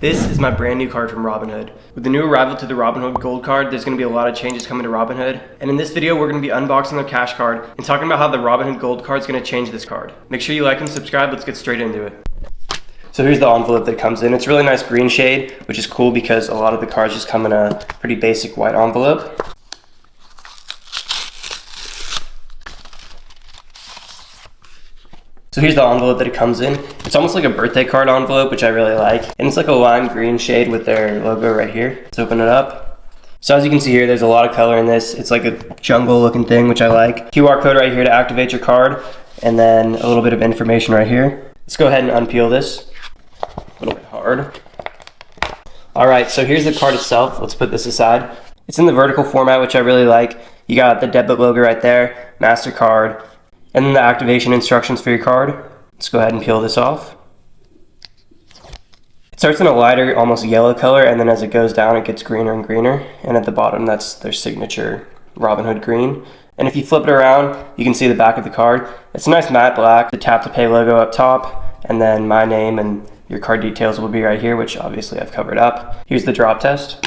This is my brand new card from Robinhood. With the new arrival to the Robinhood Gold card, there's going to be a lot of changes coming to Robinhood. And in this video, we're going to be unboxing their cash card and talking about how the Robinhood Gold card is going to change this card. Make sure you like and subscribe. Let's get straight into it. So here's the envelope that comes in. It's a really nice green shade, which is cool because a lot of the cards just come in a pretty basic white envelope. So here's the envelope that it comes in. It's almost like a birthday card envelope, which I really like. And it's like a lime green shade with their logo right here. Let's open it up. So as you can see here, there's a lot of color in this. It's like a jungle looking thing, which I like. QR code right here to activate your card. And then a little bit of information right here. Let's go ahead and unpeel this. A little bit hard. All right, so here's the card itself. Let's put this aside. It's in the vertical format, which I really like. You got the Debit logo right there, MasterCard, and then the activation instructions for your card. Let's go ahead and peel this off. It starts in a lighter, almost yellow color, and then as it goes down, it gets greener and greener. And at the bottom, that's their signature Robinhood green. And if you flip it around, you can see the back of the card. It's a nice matte black, the tap to pay logo up top, and then my name and your card details will be right here, which obviously I've covered up. Here's the drop test.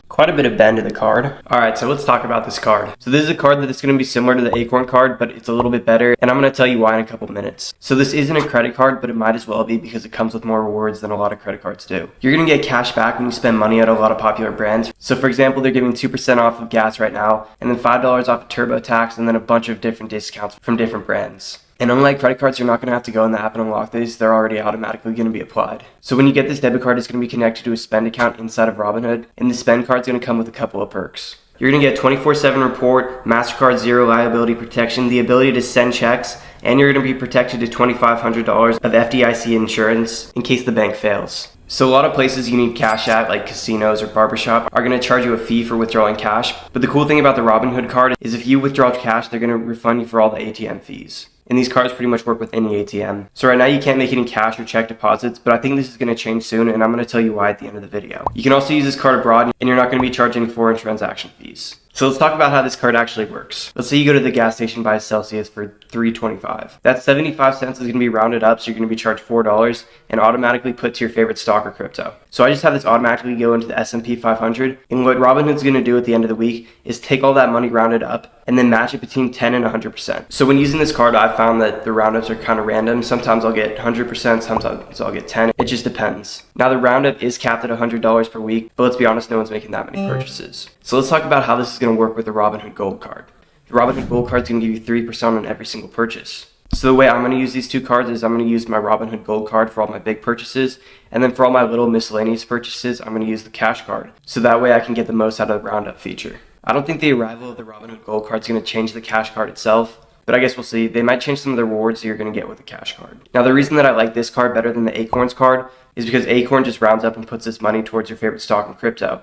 Quite a bit of bend to the card. All right, so let's talk about this card. So this is a card that is going to be similar to the Acorn card, but it's a little bit better, and I'm going to tell you why in a couple minutes. So this isn't a credit card, but it might as well be because it comes with more rewards than a lot of credit cards do. You're going to get cash back when you spend money at a lot of popular brands. So for example, they're giving 2% off of gas right now, and then $5 off of TurboTax, and then a bunch of different discounts from different brands. And unlike credit cards, you're not going to have to go in the app and unlock these. They're already automatically going to be applied. So when you get this debit card, it's going to be connected to a spend account inside of Robinhood. And the spend card is going to come with a couple of perks. You're going to get 24/7 report, MasterCard zero liability protection, the ability to send checks, and you're going to be protected to $2,500 of FDIC insurance in case the bank fails. So a lot of places you need cash at, like casinos or barbershop, are going to charge you a fee for withdrawing cash. But the cool thing about the Robinhood card is if you withdraw cash, they're going to refund you for all the ATM fees. And these cards pretty much work with any ATM. So right now you can't make any cash or check deposits, but I think this is going to change soon, and I'm going to tell you why at the end of the video. You can also use this card abroad, and you're not going to be charged any foreign transaction fees. So let's talk about how this card actually works. Let's say you go to the gas station, buy a Celsius for $3.25. That 75 cents is going to be rounded up, so you're going to be charged $4 and automatically put to your favorite stock or crypto. So I just have this automatically go into the S&P 500, and what Robinhood's going to do at the end of the week is take all that money rounded up and then match it between 10 and 100%. So when using this card, I've found that the roundups are kind of random. Sometimes I'll get 100%, sometimes I'll get 10. It just depends. Now the roundup is capped at $100 per week, but let's be honest, no one's making that many purchases. So let's talk about how this is going to work with the Robinhood Gold card. The Robinhood Gold card is going to give you 3% on every single purchase. So the way I'm going to use these two cards is I'm going to use my Robinhood Gold card for all my big purchases, and then for all my little miscellaneous purchases, I'm going to use the cash card. So that way I can get the most out of the roundup feature. I don't think the arrival of the Robinhood Gold card is going to change the cash card itself, but I guess we'll see. They might change some of the rewards that you're going to get with the cash card. Now the reason that I like this card better than the Acorns card is because Acorn just rounds up and puts this money towards your favorite stock and crypto.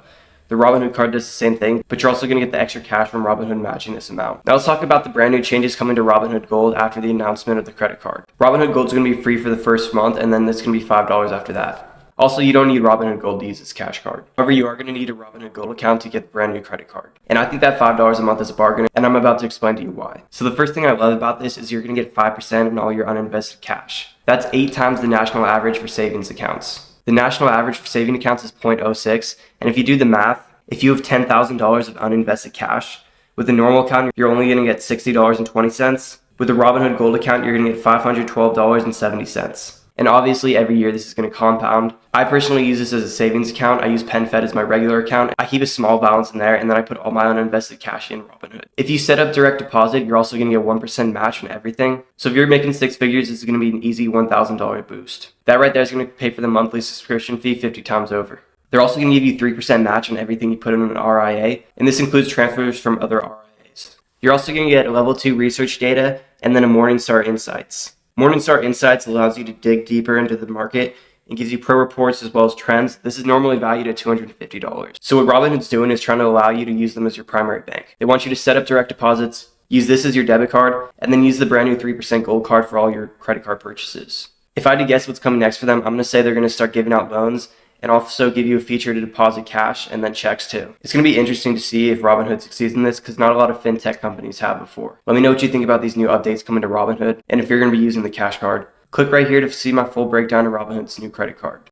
The Robinhood card does the same thing, but you're also going to get the extra cash from Robinhood matching this amount. Now let's talk about the brand new changes coming to Robinhood Gold after the announcement of the credit card. Robinhood Gold is going to be free for the first month, and then it's going to be $5 after that. Also, you don't need Robinhood Gold to use this cash card. However, you are going to need a Robinhood Gold account to get the brand new credit card. And I think that $5 a month is a bargain, and I'm about to explain to you why. So the first thing I love about this is you're going to get 5% on all your uninvested cash. That's 8 times the national average for savings accounts. The national average for saving accounts is 0.06, and if you do the math, if you have $10,000 of uninvested cash, with a normal account, you're only going to get $60.20. With a Robinhood Gold account, you're going to get $512.70. And obviously, every year this is going to compound. I personally use this as a savings account. I use PenFed as my regular account. I keep a small balance in there, and then I put all my uninvested cash in Robinhood. If you set up direct deposit, you're also going to get 1% match on everything. So if you're making 6 figures, this is going to be an easy $1,000 boost. That right there is going to pay for the monthly subscription fee 50 times over. They're also going to give you 3% match on everything you put in an RIA, and this includes transfers from other RIAs. You're also going to get a level 2 research data and then a Morningstar Insights. Morningstar Insights allows you to dig deeper into the market and gives you pro reports as well as trends. This is normally valued at $250. So what Robinhood's doing is trying to allow you to use them as your primary bank. They want you to set up direct deposits, use this as your debit card, and then use the brand new 3% gold card for all your credit card purchases. If I had to guess what's coming next for them, I'm going to say they're going to start giving out loans and also give you a feature to deposit cash and then checks too. It's going to be interesting to see if Robinhood succeeds in this because not a lot of fintech companies have before. Let me know what you think about these new updates coming to Robinhood, and if you're going to be using the cash card. Click right here to see my full breakdown of Robinhood's new credit card.